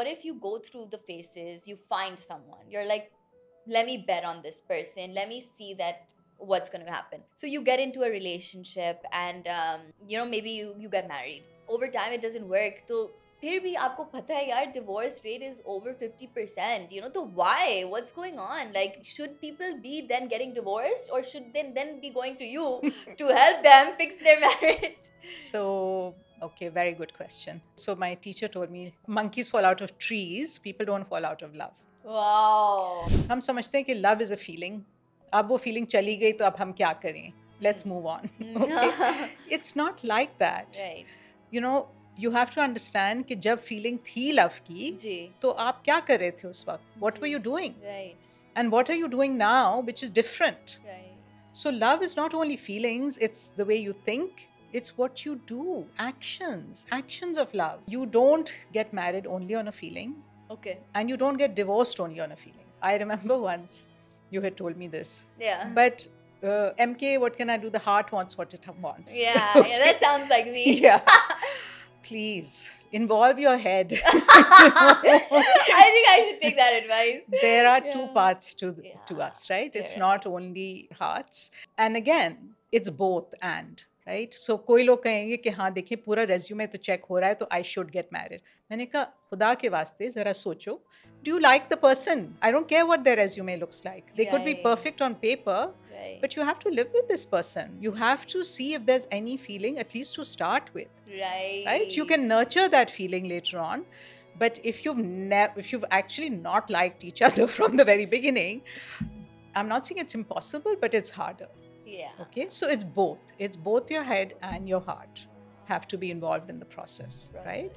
what if you go through the phases, you find someone, you're like, let me bet on this person, let me see that what's going to happen. So you get into a relationship and maybe you get married. Over time it doesn't work. So फिर भी आपको पता है यार, divorce rate is over 50%. So why? What's going on? Like, should people be then getting divorced, or should they then be going to you to help them fix their marriage? So, okay, very good question. So my teacher told me, monkeys fall out of trees, people don't fall out of love. Wow. हम समझते हैं कि love is a feeling. अब वो feeling चली गई तो अब हम क्या करें? Let's move on. Okay? It's not like that. Right. You know, you have to understand कि जब feeling थी love की, जी. तो आप क्या कर रहे थे उस वक्त? What were you doing? Right. And what are you doing now, which is different? Right. So love is not only feelings, it's the way you think, it's what you do, actions of love. You don't get married only on a feeling. Okay. And you don't get divorced only on a feeling. I remember once you had told me this. Yeah. But MK, what can I do? The heart wants what it wants. Yeah, Okay. yeah, that sounds like me. Yeah. Please, involve your head. I think I should take that advice. There are two Yeah. parts to Yeah. us, right? It's Fair not only hearts. And again, it's both and, right? So कोई लोग कहेंगे कि हाँ देखिए पूरा resume तो check हो रहा है तो I should get married. मैंने कहा खुदा के वास्ते ज़रा सोचो. Do you like the person? I don't care what their resume looks like. They could be Right. perfect on paper, Right. but you have to live with this person. You have to see if there's any feeling, at least to start with. Right. Right? You can nurture that feeling later on. But if you've actually not liked each other from the very beginning, I'm not saying it's impossible, but it's harder. Yeah. Okay? So it's both. It's both your head and your heart have to be involved in the process. Right?